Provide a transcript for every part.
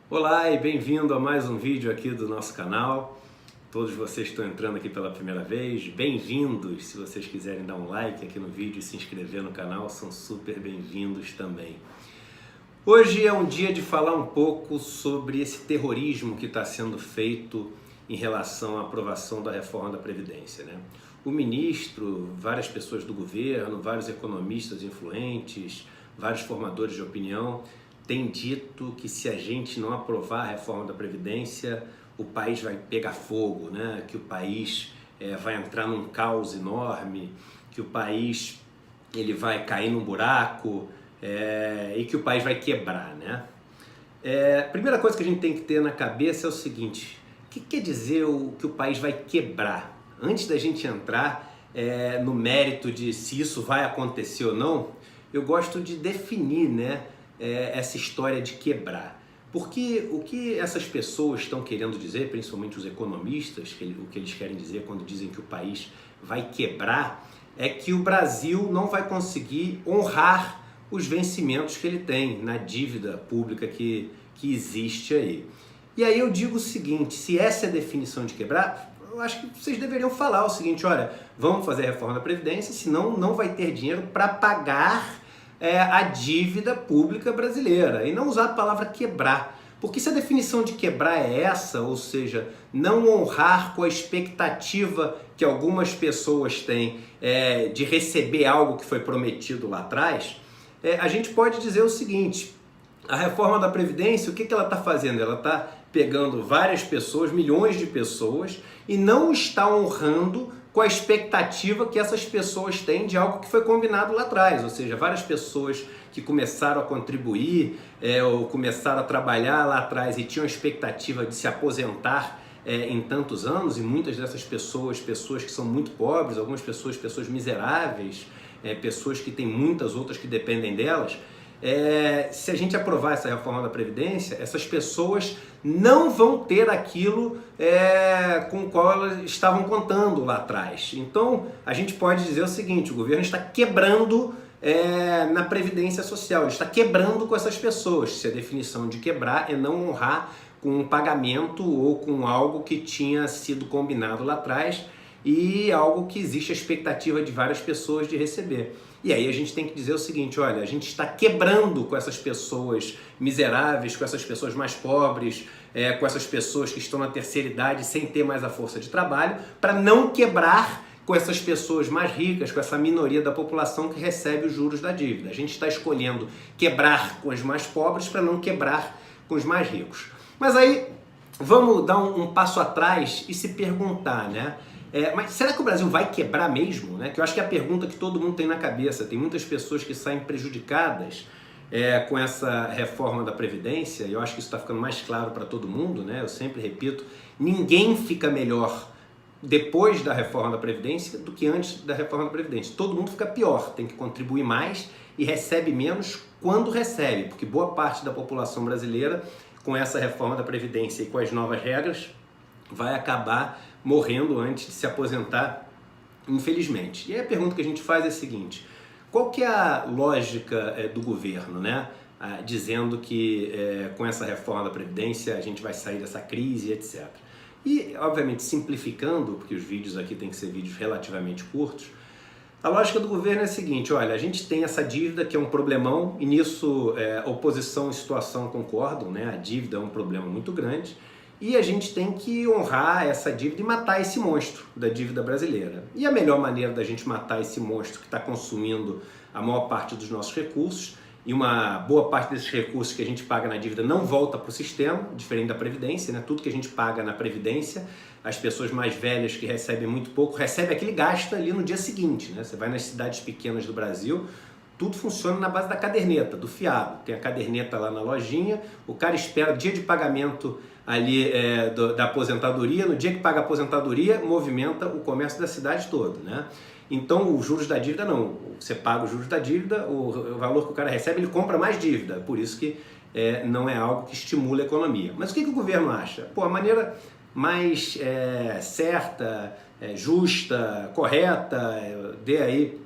Olá e bem-vindo a mais um vídeo aqui do nosso canal. Todos vocês que estão entrando aqui pela primeira vez, bem-vindos. Se vocês quiserem dar um like aqui no vídeo e se inscrever no canal, são super bem-vindos também. Hoje é um dia de falar um pouco sobre esse terrorismo que está sendo feito em relação à aprovação da reforma da Previdência, né? O ministro, várias pessoas do governo, vários economistas influentes, vários formadores de opinião têm dito que se a gente não aprovar a reforma da Previdência, o país vai pegar fogo, né? Que o país vai entrar num caos enorme, que o país ele vai cair num buraco e que o país vai quebrar, né? A primeira coisa que a gente tem que ter na cabeça é o seguinte: o que quer dizer que o país vai quebrar? Antes da gente entrar no mérito de se isso vai acontecer ou não, eu gosto de definir, né, essa história de quebrar. Porque o que essas pessoas estão querendo dizer, principalmente os economistas, o que eles querem dizer quando dizem que o país vai quebrar, é que o Brasil não vai conseguir honrar os vencimentos que ele tem na dívida pública que existe aí. E aí eu digo o seguinte: se essa é a definição de quebrar, eu acho que vocês deveriam falar o seguinte: olha, vamos fazer a reforma da Previdência, senão não vai ter dinheiro para pagar a dívida pública brasileira, e não usar a palavra quebrar. Porque se a definição de quebrar é essa, ou seja, não honrar com a expectativa que algumas pessoas têm de receber algo que foi prometido lá atrás, a gente pode dizer o seguinte: a reforma da Previdência, o que ela está fazendo? Ela está pegando várias pessoas, milhões de pessoas, e não está honrando com a expectativa que essas pessoas têm de algo que foi combinado lá atrás. Ou seja, várias pessoas que começaram a contribuir ou começaram a trabalhar lá atrás e tinham a expectativa de se aposentar em tantos anos, e muitas dessas pessoas que são muito pobres, algumas pessoas miseráveis, pessoas que têm muitas outras que dependem delas. Se a gente aprovar essa reforma da Previdência, essas pessoas não vão ter aquilo com o qual elas estavam contando lá atrás. Então, a gente pode dizer o seguinte: o governo está quebrando na Previdência Social, ele está quebrando com essas pessoas. Se a definição de quebrar é não honrar com um pagamento ou com algo que tinha sido combinado lá atrás e algo que existe a expectativa de várias pessoas de receber. E aí a gente tem que dizer o seguinte: olha, a gente está quebrando com essas pessoas miseráveis, com essas pessoas mais pobres, com essas pessoas que estão na terceira idade sem ter mais a força de trabalho, para não quebrar com essas pessoas mais ricas, com essa minoria da população que recebe os juros da dívida. A gente está escolhendo quebrar com os mais pobres para não quebrar com os mais ricos. Mas aí vamos dar um passo atrás e se perguntar, né? Mas será que o Brasil vai quebrar mesmo? Né? Que eu acho que é a pergunta que todo mundo tem na cabeça. Tem muitas pessoas que saem prejudicadas com essa reforma da Previdência, e eu acho que isso está ficando mais claro para todo mundo, né? Eu sempre repito, ninguém fica melhor depois da reforma da Previdência do que antes da reforma da Previdência. Todo mundo fica pior, tem que contribuir mais e recebe menos quando recebe, porque boa parte da população brasileira, com essa reforma da Previdência e com as novas regras, vai acabar morrendo antes de se aposentar, infelizmente. E aí a pergunta que a gente faz é a seguinte: qual que é a lógica do governo, né? Dizendo que com essa reforma da Previdência a gente vai sair dessa crise, etc. E, obviamente, simplificando, porque os vídeos aqui têm que ser vídeos relativamente curtos, a lógica do governo é a seguinte: olha, a gente tem essa dívida que é um problemão, e nisso oposição e situação concordam, né? A dívida é um problema muito grande, e a gente tem que honrar essa dívida e matar esse monstro da dívida brasileira. E a melhor maneira da gente matar esse monstro que está consumindo a maior parte dos nossos recursos, e uma boa parte desses recursos que a gente paga na dívida não volta para o sistema, diferente da Previdência, né? Tudo que a gente paga na Previdência, as pessoas mais velhas que recebem muito pouco, recebem aquele gasto ali no dia seguinte, né? Você vai nas cidades pequenas do Brasil, tudo funciona na base da caderneta, do fiado. Tem a caderneta lá na lojinha, o cara espera o dia de pagamento ali da aposentadoria, no dia que paga a aposentadoria, movimenta o comércio da cidade toda, né? Então, os juros da dívida não. Você paga os juros da dívida, o valor que o cara recebe, ele compra mais dívida. Por isso que não é algo que estimula a economia. Mas o que o governo acha? Pô, a maneira mais certa, justa, correta, dê aí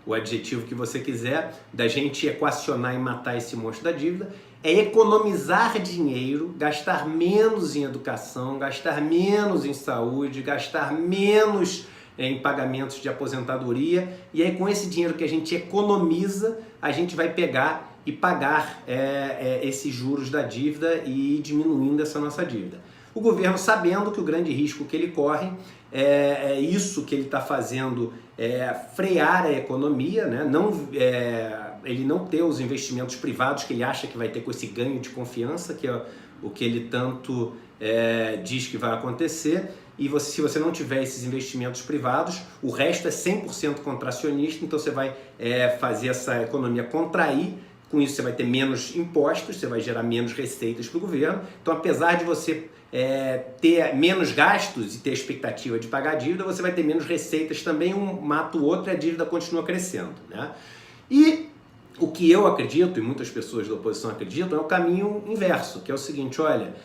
o adjetivo que você quiser, da gente equacionar e matar esse monstro da dívida, é economizar dinheiro, gastar menos em educação, gastar menos em saúde, gastar menos em pagamentos de aposentadoria, e aí com esse dinheiro que a gente economiza, a gente vai pegar e pagar esses juros da dívida e ir diminuindo essa nossa dívida. O governo, sabendo que o grande risco que ele corre é isso que ele está fazendo, frear a economia, né? Ele não ter os investimentos privados que ele acha que vai ter com esse ganho de confiança, que é o que ele tanto diz que vai acontecer, e se você não tiver esses investimentos privados, o resto é 100% contracionista, então você vai fazer essa economia contrair. Com isso você vai ter menos impostos, você vai gerar menos receitas para o governo. Então, apesar de você ter menos gastos e ter a expectativa de pagar a dívida, você vai ter menos receitas também, um mata o outro e a dívida continua crescendo, né? E o que eu acredito, e muitas pessoas da oposição acreditam, é o caminho inverso, que é o seguinte: olha,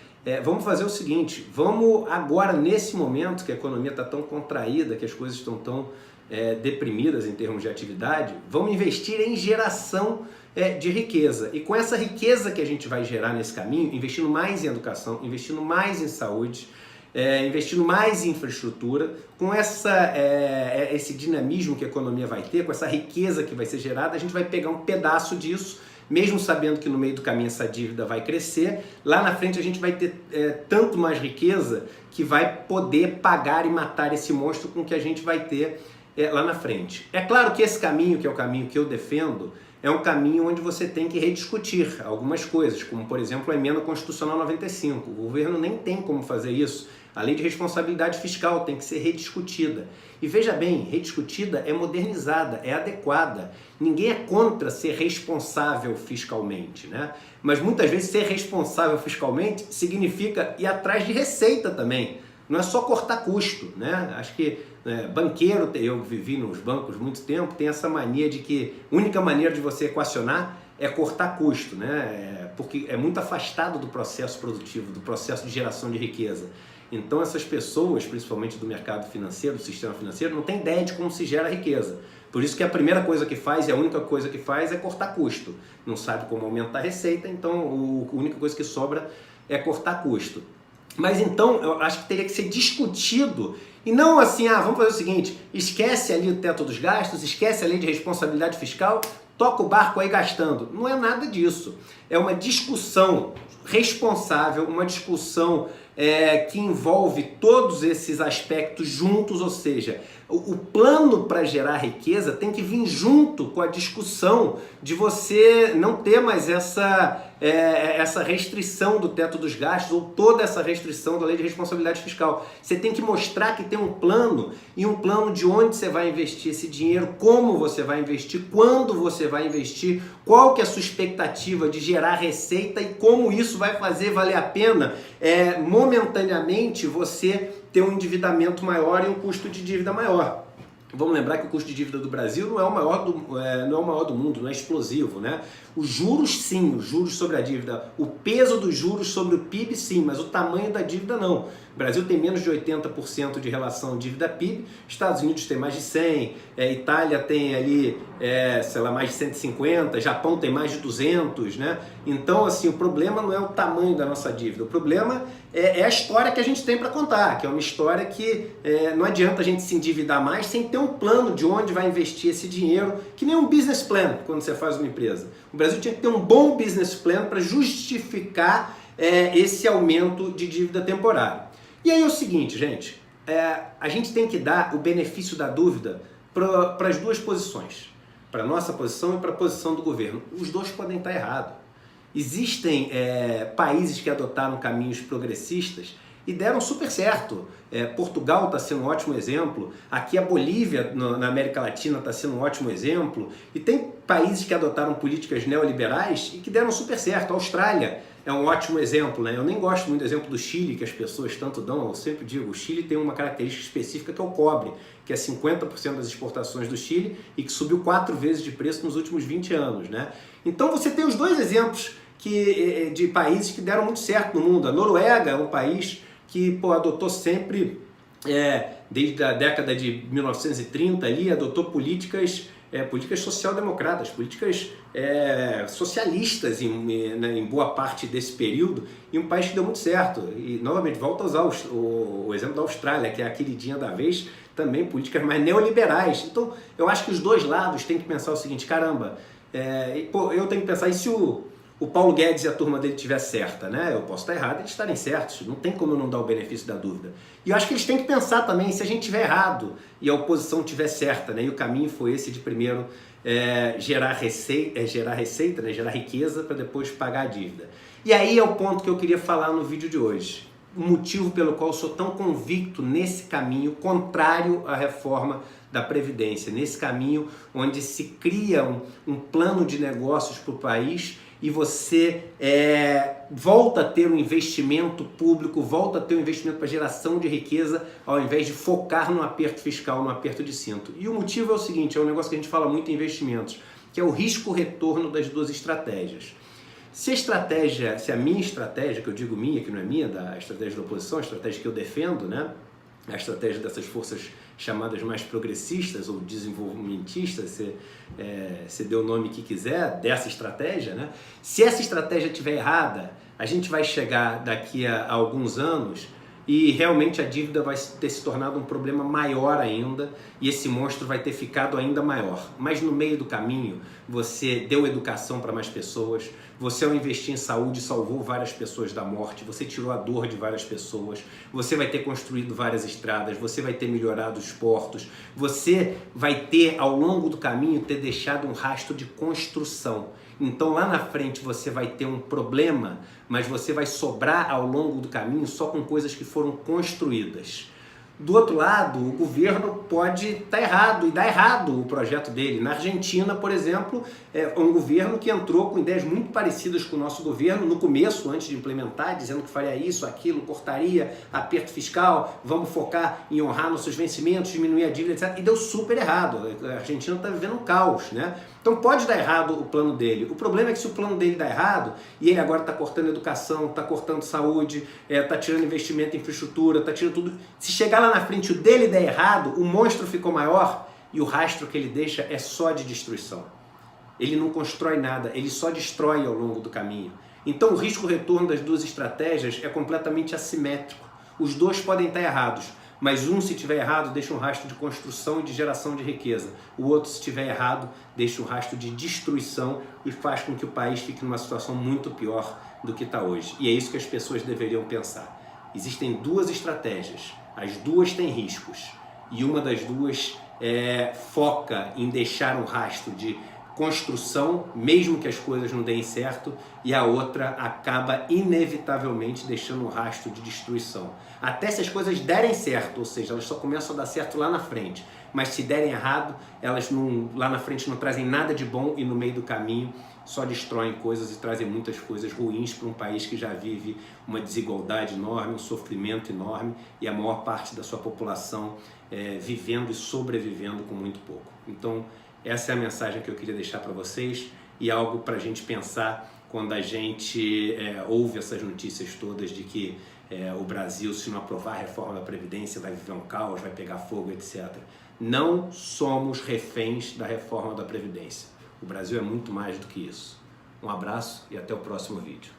vamos fazer o seguinte, vamos agora, nesse momento que a economia está tão contraída, que as coisas estão tão deprimidas em termos de atividade, vamos investir em geração de riqueza. E com essa riqueza que a gente vai gerar nesse caminho, investindo mais em educação, investindo mais em saúde, investindo mais em infraestrutura, com esse dinamismo que a economia vai ter, com essa riqueza que vai ser gerada, a gente vai pegar um pedaço disso, mesmo sabendo que no meio do caminho essa dívida vai crescer, lá na frente a gente vai ter tanto mais riqueza que vai poder pagar e matar esse monstro com que a gente vai ter lá na frente. É claro que esse caminho, que é o caminho que eu defendo, é um caminho onde você tem que rediscutir algumas coisas, como, por exemplo, a Emenda Constitucional 95. O governo nem tem como fazer isso. A lei de responsabilidade fiscal tem que ser rediscutida. E veja bem, rediscutida é modernizada, é adequada. Ninguém é contra ser responsável fiscalmente, né? Mas muitas vezes ser responsável fiscalmente significa ir atrás de receita também. Não é só cortar custo, né? Acho que banqueiro, eu vivi nos bancos muito tempo, tem essa mania de que a única maneira de você equacionar é cortar custo, né? Porque é muito afastado do processo produtivo, do processo de geração de riqueza. Então essas pessoas, principalmente do mercado financeiro, do sistema financeiro, não têm ideia de como se gera riqueza. Por isso que a primeira coisa que faz, e a única coisa que faz, é cortar custo. Não sabe como aumentar a receita, então a única coisa que sobra é cortar custo. Mas então eu acho que teria que ser discutido, e não assim, vamos fazer o seguinte, esquece ali o teto dos gastos, esquece a lei de responsabilidade fiscal, toca o barco aí gastando. Não é nada disso. É uma discussão responsável, uma discussão que envolve todos esses aspectos juntos, ou seja, o plano para gerar riqueza tem que vir junto com a discussão de você não ter mais essa restrição do teto dos gastos ou toda essa restrição da lei de responsabilidade fiscal. Você tem que mostrar que tem um plano, e um plano de onde você vai investir esse dinheiro, como você vai investir, quando você vai investir, qual que é a sua expectativa de gerar receita e como isso vai fazer valer a pena momentaneamente você ter um endividamento maior e um custo de dívida maior. Vamos lembrar que o custo de dívida do Brasil não é o maior do mundo, não é explosivo, né? Os juros sim, os juros sobre a dívida, o peso dos juros sobre o PIB sim, mas o tamanho da dívida não. O Brasil tem menos de 80% de relação dívida-PIB, Estados Unidos tem mais de 100, Itália tem ali, sei lá, mais de 150, Japão tem mais de 200, né? Então, assim, o problema não é o tamanho da nossa dívida, o problema é a história que a gente tem para contar, que é uma história que não adianta a gente se endividar mais sem ter um plano de onde vai investir esse dinheiro, que nem um business plan quando você faz uma empresa. O Brasil tinha que ter um bom business plan para justificar esse aumento de dívida temporária. E aí é o seguinte, gente, a gente tem que dar o benefício da dúvida para as duas posições, para a nossa posição e para a posição do governo. Os dois podem estar errados. Existem países que adotaram caminhos progressistas e deram super certo. Portugal está sendo um ótimo exemplo, aqui a Bolívia na América Latina está sendo um ótimo exemplo, e tem países que adotaram políticas neoliberais e que deram super certo. A Austrália é um ótimo exemplo, né? Eu nem gosto muito do exemplo do Chile, que as pessoas tanto dão. Eu sempre digo, o Chile tem uma característica específica que é o cobre, que é 50% das exportações do Chile e que subiu 4 vezes de preço nos últimos 20 anos, né? Então você tem os dois exemplos de países que deram muito certo no mundo. A Noruega é um país que adotou sempre, desde a década de 1930 ali, adotou políticas políticas social-democratas, políticas socialistas em boa parte desse período, e um país que deu muito certo. E, novamente, volto a usar o exemplo da Austrália, que é a queridinha da vez, também políticas mais neoliberais. Então, eu acho que os dois lados têm que pensar o seguinte: caramba, eu tenho que pensar, e se o Paulo Guedes e a turma dele estiver certa, né? Eu posso estar errado, eles estarem certos, não tem como eu não dar o benefício da dúvida. E eu acho que eles têm que pensar também, se a gente estiver errado e a oposição estiver certa, né? E o caminho foi esse de primeiro gerar receita, né? Gerar riqueza para depois pagar a dívida. E aí é o ponto que eu queria falar no vídeo de hoje. O motivo pelo qual eu sou tão convicto nesse caminho contrário à reforma da Previdência, nesse caminho onde se cria um plano de negócios para o país e você volta a ter um investimento público, volta a ter um investimento para geração de riqueza, ao invés de focar no aperto fiscal, no aperto de cinto. E o motivo é o seguinte, é um negócio que a gente fala muito em investimentos, que é o risco-retorno das duas estratégias. Se a minha estratégia, que eu digo minha, que não é minha, da estratégia da oposição, a estratégia que eu defendo, né? A estratégia dessas forças chamadas mais progressistas ou desenvolvimentistas, você dê o nome que quiser, dessa estratégia, né? Se essa estratégia estiver errada, a gente vai chegar daqui a alguns anos e realmente a dívida vai ter se tornado um problema maior ainda e esse monstro vai ter ficado ainda maior. Mas no meio do caminho, você deu educação para mais pessoas, você ao investir em saúde salvou várias pessoas da morte, você tirou a dor de várias pessoas, você vai ter construído várias estradas, você vai ter melhorado os portos, você vai ter ao longo do caminho ter deixado um rastro de construção. Então lá na frente você vai ter um problema, mas você vai sobrar ao longo do caminho só com coisas que foram construídas. Do outro lado, o governo pode estar errado e dar errado o projeto dele. Na Argentina, por exemplo, é um governo que entrou com ideias muito parecidas com o nosso governo no começo, antes de implementar, dizendo que faria isso, aquilo, cortaria aperto fiscal, vamos focar em honrar nossos vencimentos, diminuir a dívida, etc. E deu super errado. A Argentina está vivendo um caos, né? Então pode dar errado o plano dele. O problema é que se o plano dele dá errado, e ele agora está cortando educação, está cortando saúde, está tirando investimento em infraestrutura, está tirando tudo. Se chegar lá na frente o dele der errado, o monstro ficou maior e o rastro que ele deixa é só de destruição. Ele não constrói nada, ele só destrói ao longo do caminho. Então o risco-retorno das duas estratégias é completamente assimétrico. Os dois podem estar errados, mas um, se estiver errado, deixa um rastro de construção e de geração de riqueza. O outro, se estiver errado, deixa um rastro de destruição e faz com que o país fique numa situação muito pior do que está hoje. E é isso que as pessoas deveriam pensar. Existem duas estratégias, as duas têm riscos, e uma das duas foca em deixar um rastro de construção, mesmo que as coisas não deem certo, e a outra acaba inevitavelmente deixando um rastro de destruição. Até se as coisas derem certo, ou seja, elas só começam a dar certo lá na frente, mas se derem errado, elas lá na frente não trazem nada de bom e no meio do caminho só destroem coisas e trazem muitas coisas ruins para um país que já vive uma desigualdade enorme, um sofrimento enorme e a maior parte da sua população vivendo e sobrevivendo com muito pouco. Então, essa é a mensagem que eu queria deixar para vocês e algo para a gente pensar quando a gente ouve essas notícias todas de que o Brasil, se não aprovar a reforma da Previdência, vai viver um caos, vai pegar fogo, etc. Não somos reféns da reforma da Previdência. O Brasil é muito mais do que isso. Um abraço e até o próximo vídeo.